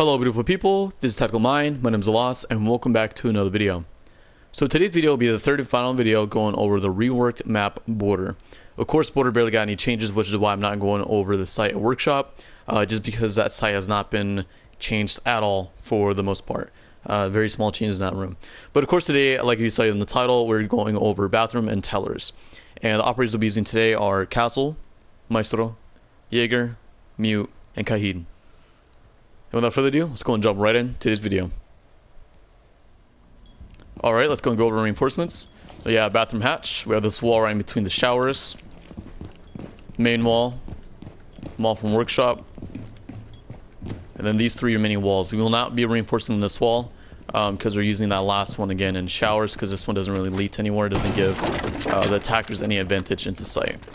Hello beautiful people, this is Tactical Mind, my name is Alas, and welcome back to another video. So today's video will be the third and final video going over the reworked map Border. Of course Border barely got any changes, which is why I'm not going over the site at Workshop, just because that site has not been changed at all for the most part. Very small changes in that room. But of course today, like you saw in the title, we're going over Bathroom and Tellers. And the operators we'll be using today are Castle, Maestro, Jaeger, Mute, and Kait. And without further ado, let's go and jump right into today's video. Alright, let's go and go over reinforcements. So yeah, bathroom hatch. We have this wall right in between the showers. Main wall. Wall from Workshop. And then these three remaining walls. We will not be reinforcing this wall because we're using that last one again in showers, because this one doesn't really lead to anywhere. It doesn't give the attackers any advantage into sight.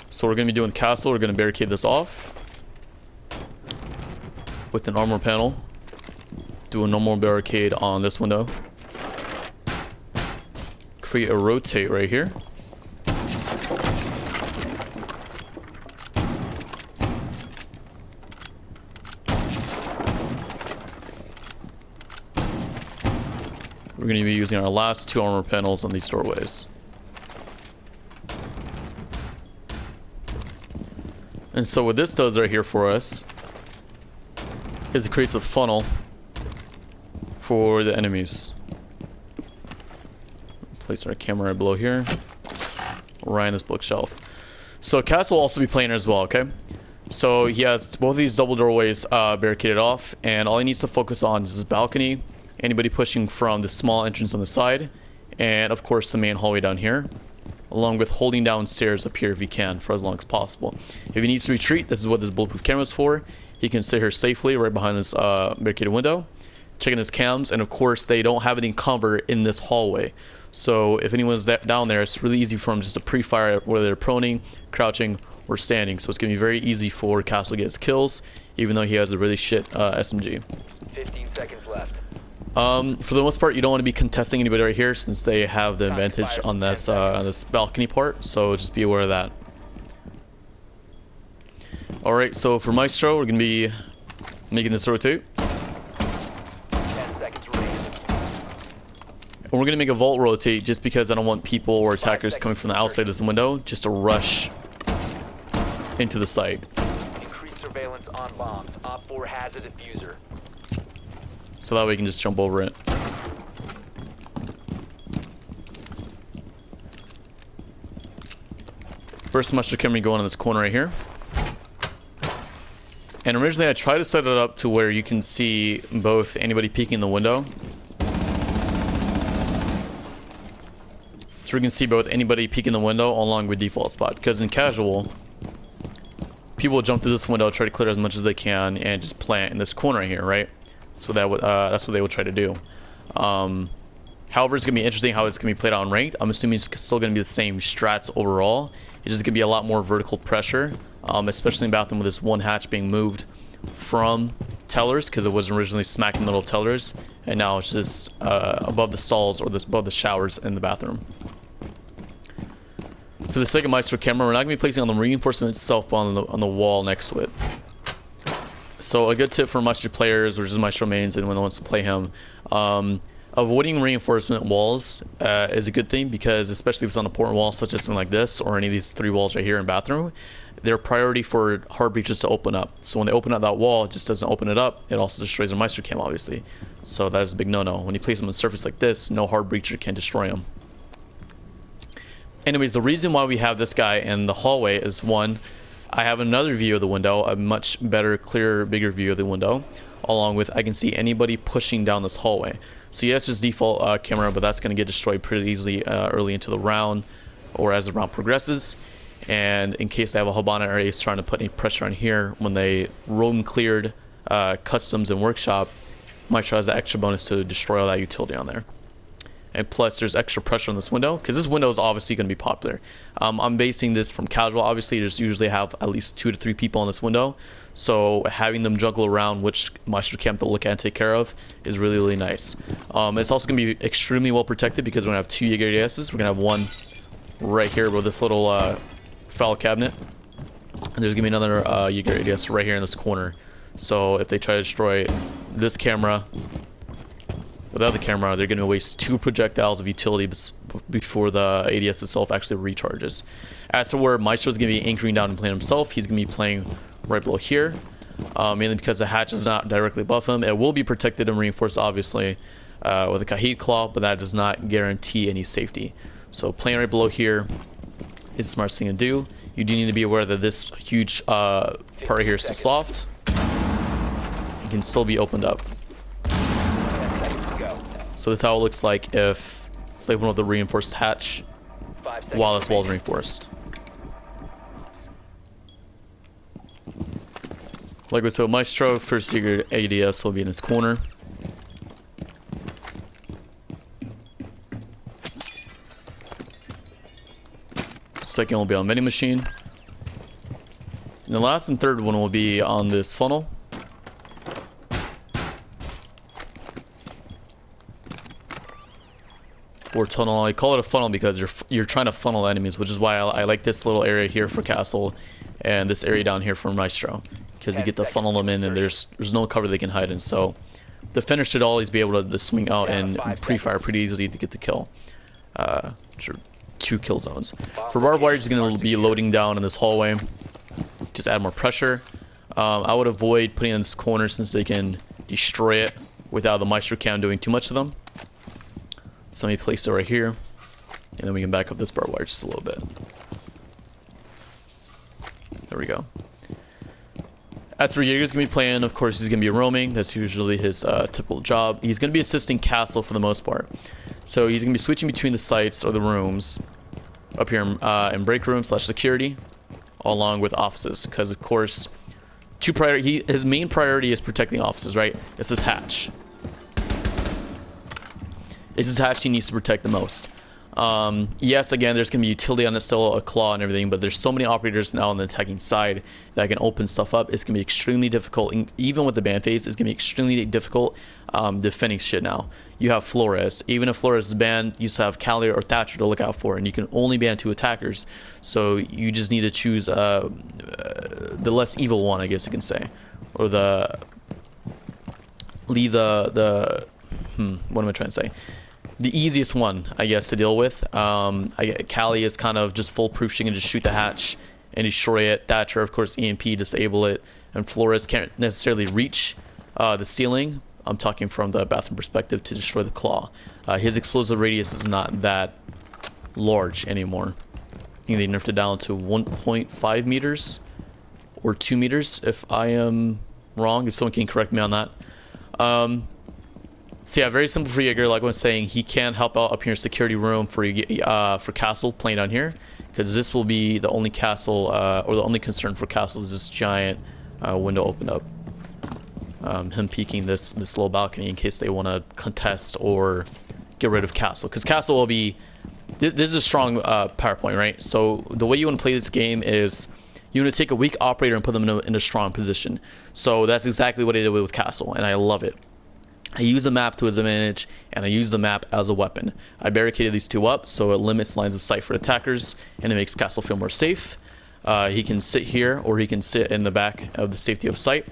So we're going to be doing castle. We're going to barricade this off with an armor panel. Do a normal barricade on this window. Create a rotate right here. We're going to be using our last two armor panels on these doorways. And so what this does right here for us is it creates a funnel for the enemies. Place our camera right below here, right in this bookshelf. So Cass will also be playing as well, okay? So he has both of these double doorways barricaded off, and all he needs to focus on is his balcony, anybody pushing from the small entrance on the side, and of course the main hallway down here, along with holding down stairs up here if he can for as long as possible. If he needs to retreat, this is what this bulletproof camera is for. He can sit here safely right behind this barricaded window, checking his cams, and of course they don't have any cover in this hallway. So if anyone's down there, it's really easy for them just to pre-fire whether they're proning, crouching, or standing. So it's going to be very easy for Castle to get his kills, even though he has a really shit SMG. 15 seconds left. For the most part, you don't want to be contesting anybody right here, since they have the advantage on this balcony part, so just be aware of that. Alright, so for Maestro, we're going to be making this rotate. 10 seconds remaining. And we're going to make a vault rotate just because I don't want people or attackers coming from the outside of this window just to rush into the site. Increase surveillance on bombs. Op 4 has a diffuser. So that way we can just jump over it. First Maestro camera going in this corner right here. And originally I tried to set it up to where you can see both anybody peeking in the window. So we can see both anybody peeking in the window along with default spot. Because in casual, people will jump through this window, try to clear as much as they can, and just plant in this corner right here, right? So that's what they would try to do. However, it's going to be interesting how it's going to be played out in ranked. I'm assuming it's still going to be the same strats overall. It's just going to be a lot more vertical pressure, especially in bathroom with this one hatch being moved from tellers, because it was originally smack in the middle of tellers, and now it's just above the stalls or above the showers in the bathroom. For the sake of Maestro camera, we're not going to be placing on the reinforcement itself, but on the wall next to it. So a good tip for Maestro players, or just Maestro mains, anyone that wants to play him, avoiding reinforcement walls is a good thing, because especially if it's on a important wall such as something like this, or any of these three walls right here in bathroom, they're priority for hard breaches to open up. So when they open up that wall, it just doesn't open it up, it also destroys their Maestro cam, obviously. So that is a big no-no. When you place them on a surface like this, no hard breacher can destroy them. Anyways, the reason why we have this guy in the hallway is, one, I have another view of the window, a much better, clearer, bigger view of the window, along with I can see anybody pushing down this hallway. So yes, it's default camera, but that's going to get destroyed pretty easily early into the round, or as the round progresses. And in case they have a Habana or Ace trying to put any pressure on here, when they roam cleared customs and workshop, Maestro has the extra bonus to destroy all that utility on there. And plus there's extra pressure on this window, because this window is obviously going to be popular. I'm basing this from casual. Obviously there's usually have at least 2 to 3 people on this window, so having them juggle around which Maestro camp to look at and take care of is really, really nice. It's also going to be extremely well protected, because we're going to have 2 Jaeger ADSs. We're going to have one right here with this little file cabinet, and there's going to be another Jaeger ADS right here in this corner. So if they try to destroy this camera without the camera, they're going to waste 2 projectiles of utility before the ADS itself actually recharges. As to where Maestro is going to be anchoring down and playing himself, he's going to be playing right below here, mainly because the hatch is not directly above him. It will be protected and reinforced, obviously, with a Kait claw, but that does not guarantee any safety. So playing right below here is the smartest thing to do. You do need to be aware that this huge part right here is still soft. It can still be opened up. So this is how it looks like if they went with the reinforced hatch while this wall is reinforced. Like we said, Maestro, first degree ADS will be in this corner. Second will be on vending machine. And the last and third one will be on this funnel. Or tunnel. I call it a funnel because you're trying to funnel enemies, which is why I like this little area here for Castle and this area down here for Maestro, because you get to funnel them in and there's no cover they can hide in. So defender should always be able to swing out and pre-fire pretty easily to get the kill. Sure, 2 kill zones. For barbed wire, is going to be loading down in this hallway. Just add more pressure. I would avoid putting in this corner since they can destroy it without the Maestro cam doing too much to them. So let me place it right here, and then we can back up this barbed wire just a little bit. There we go. As for Jaeger's gonna be playing, of course, he's gonna be roaming. That's usually his typical job. He's gonna be assisting Castle for the most part. So he's gonna be switching between the sites or the rooms up here in break room / security, along with offices, because of course, his main priority is protecting offices, right? It's this hatch. It's his hatch he needs to protect the most. Yes, again, there's going to be utility on it, still a claw and everything, but there's so many operators now on the attacking side that can open stuff up. It's going to be extremely difficult, even with the ban phase, it's going to be extremely difficult defending shit now. You have Flores. Even if Flores is banned, you still have Cali or Thatcher to look out for, and you can only ban 2 attackers, so you just need to choose the less evil one, I guess you can say, or what am I trying to say? The easiest one, I guess, to deal with. Cali is kind of just foolproof. She can just shoot the hatch and destroy it. Thatcher, of course, EMP, disable it. And Flores can't necessarily reach the ceiling. I'm talking from the bathroom perspective to destroy the claw. His explosive radius is not that large anymore. I think they nerfed it down to 1.5 meters or 2 meters, if I am wrong. If someone can correct me on that. So yeah, very simple for Jaeger. Like I was saying, he can help out up here in security room for Castle playing down here, because this will be the only Castle or the only concern for Castle is this giant window open up. Him peeking this little balcony in case they want to contest or get rid of Castle, because Castle will be this is a strong power point, right? So the way you want to play this game is you want to take a weak operator and put them in a strong position. So that's exactly what I did with Castle, and I love it. I use the map to his advantage, and I use the map as a weapon. I barricaded these 2 up, so it limits lines of sight for attackers, and it makes Castle feel more safe. He can sit here, or he can sit in the back of the safety of sight.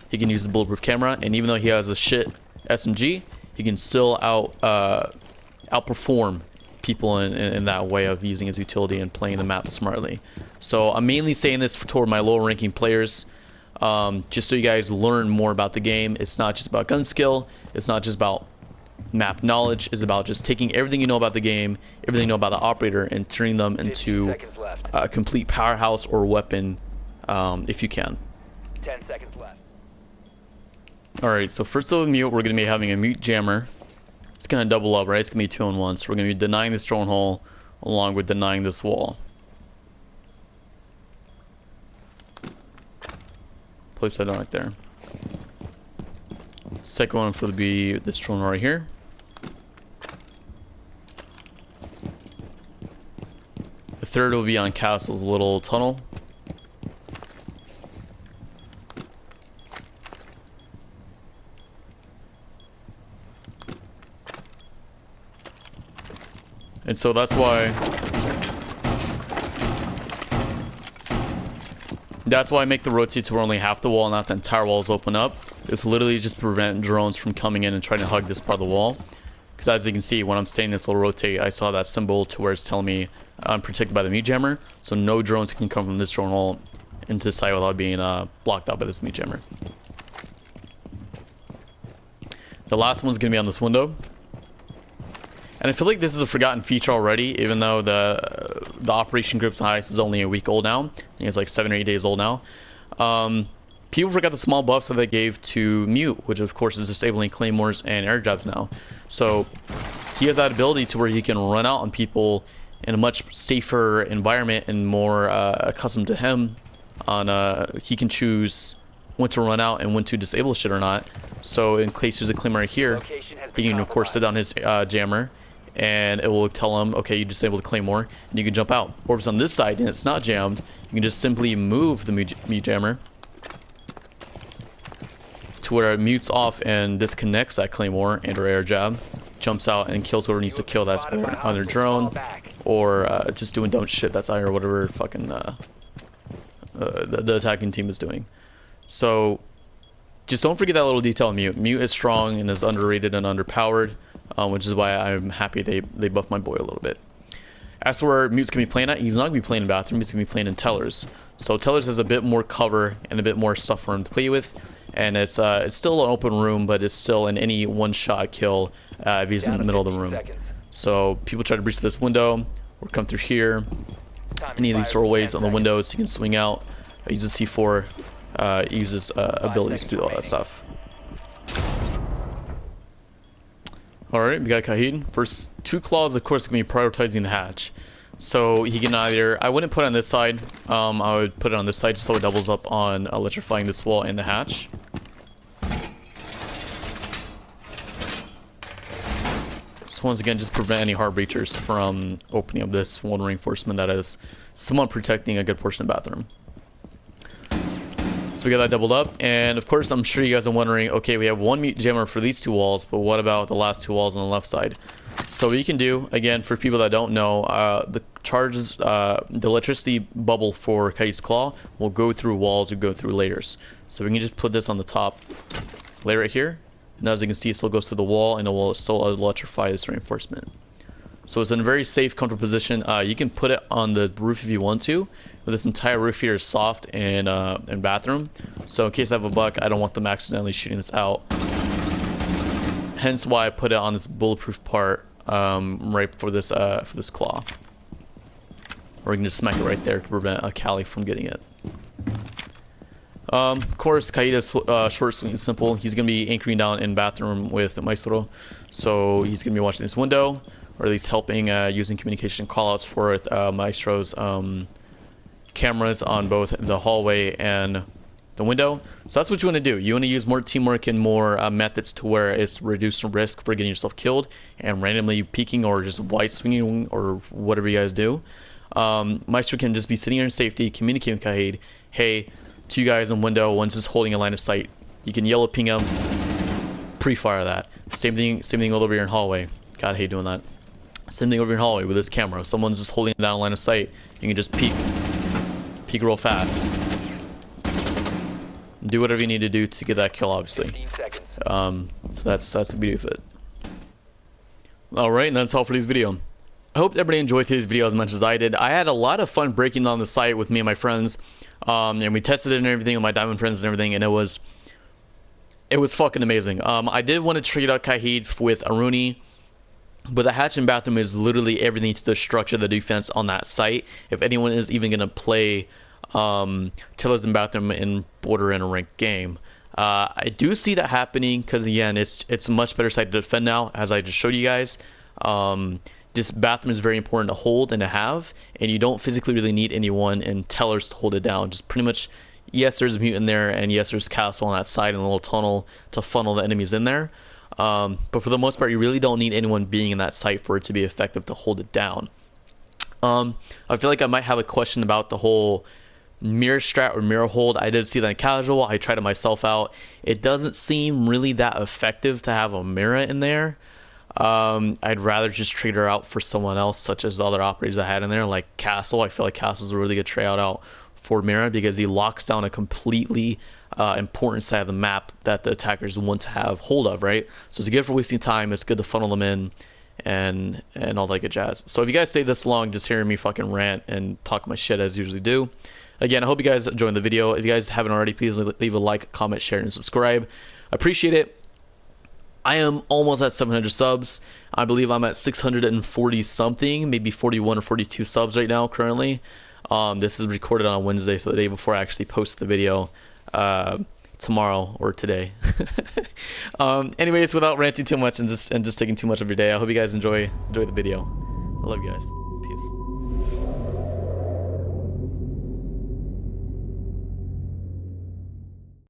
He can use the bulletproof camera, and even though he has a shit SMG, he can still outperform people in that way of using his utility and playing the map smartly. So I'm mainly saying this toward my lower ranking players. Just so you guys learn more about the game. It's not just about gun skill, it's not just about map knowledge, it's about just taking everything you know about the game, everything you know about the operator, and turning them into a complete powerhouse or weapon, if you can. 10 seconds left. Alright, so first of all, with mute, we're going to be having a mute jammer. It's going to double up, right? It's going to be 2 in 1, so we're going to be denying this drone hole along with denying this wall. Place that on right there. Second one for this drone right here. The third will be on Castle's little tunnel. And so that's why That's why I make the rotates where only half the wall, not the entire wall, is open up. It's literally just to prevent drones from coming in and trying to hug this part of the wall. Because as you can see, when I'm staying this little rotate, I saw that symbol to where it's telling me I'm protected by the mute jammer. So no drones can come from this drone hole into the site without being blocked out by this mute jammer. The last one's going to be on this window. And I feel like this is a forgotten feature already, even though the operation group's highest is only a week old now. I think it's like 7 or 8 days old now. People forgot the small buffs that they gave to Mute, which of course is disabling claymores and air jabs now. So he has that ability to where he can run out on people in a much safer environment and more accustomed to him. He can choose when to run out and when to disable shit or not. So in case there's a claymore right here, he can of course sit down his jammer, and it will tell him, okay, you disabled the claymore, and you can jump out. Or if it's on this side and it's not jammed, you can just simply move the mute jammer to where it mutes off and disconnects that claymore and or air jab, jumps out and kills whoever needs to kill. That's on their drone, or just doing dumb shit that's or whatever fucking the attacking team is doing. So just don't forget that little detail. Mute is strong and is underrated and underpowered, which is why I'm happy they buffed my boy a little bit. As for where Mute's gonna be playing at, he's not gonna be playing in bathroom. He's gonna be playing in tellers. So tellers has a bit more cover and a bit more stuff for him to play with, and it's still an open room, but it's still in any one-shot kill if he's in the middle of the room. So people try to breach this window or come through here. Any of these doorways on the windows, you can swing out. Use a C4. Uses abilities to do all that stuff. Alright, we got Kait. First two claws, of course, going to be prioritizing the hatch. So he can either, I wouldn't put it on this side, I would put it on this side just so it doubles up on electrifying this wall and the hatch. So once again, just prevent any hard breachers from opening up this one reinforcement that is somewhat protecting a good portion of the bathroom. So we got that doubled up, and of course I'm sure you guys are wondering, okay, we have one mute jammer for these two walls, but what about the last two walls on the left side? So what you can do, again, for people that don't know, the charges, the electricity bubble for Kait's Claw will go through walls or go through layers. So we can just put this on the top layer right here, and as you can see, it still goes through the wall, and it will still electrify this reinforcement. So it's in a very safe, comfortable position. You can put it on the roof if you want to, but this entire roof here is soft and bathroom. So in case I have a buck, I don't want them accidentally shooting this out. Hence why I put it on this bulletproof part right for this claw. Or you can just smack it right there to prevent a Cali from getting it. Of course, Kait is short, sweet, and simple. He's going to be anchoring down in bathroom with Maestro. So he's going to be watching this window, or at least helping using communication callouts for Maestro's cameras on both the hallway and the window. So that's what you want to do. You want to use more teamwork and more methods to where it's reduced risk for getting yourself killed and randomly peeking or just wide swinging or whatever you guys do. Maestro can just be sitting here in safety, communicating with Kait. Hey, two guys in window, one's just holding a line of sight. You can yellow ping him, pre-fire that. Same thing all over here in hallway. God, I hate doing that. Same thing over in hallway with this camera. Someone's just holding down a line of sight. You can just peek real fast. Do whatever you need to do to get that kill, obviously. So that's the beauty of it. Alright, and that's all for this video. I hope everybody enjoyed today's video as much as I did. I had a lot of fun breaking down the site with me and my friends. And we tested it and everything with my diamond friends and everything, and it was fucking amazing. I did want to trade out Kait with Aruni, but the hatch and bathroom is literally everything to the structure, the defense on that site. If anyone is even going to play tellers and bathroom in border in a ranked game, I do see that happening because again, it's a much better site to defend now, as I just showed you guys. Just bathroom is very important to hold and to have, and you don't physically really need anyone in tellers to hold it down. Just pretty much, yes, there's a mute in there, and yes, there's castle on that side and a little tunnel to funnel the enemies in there. But for the most part, you really don't need anyone being in that site for it to be effective to hold it down. I feel like I might have a question about the whole mirror strat or mirror hold. I did see that in casual. I tried it myself out. It doesn't seem really that effective to have a mirror in there. I'd rather just trade her out for someone else, such as the other operators I had in there, like Castle. I feel like Castle's a really good trade out for Mira because he locks down a completely important side of the map that the attackers want to have hold of, right? So it's good for wasting time. It's good to funnel them in and all that good jazz. So if you guys stay this long just hearing me fucking rant and talk my shit as I usually do, again, I hope you guys enjoyed the video. If you guys haven't already, please leave a like, comment, share, and subscribe. Appreciate it. I am almost at 700 subs. I believe I'm at 640 something, maybe 41 or 42 subs right now currently. This is recorded on Wednesday, so the day before I actually post the video tomorrow or today. Anyways, without ranting too much and just taking too much of your day, I hope you guys enjoy the video. I love you guys.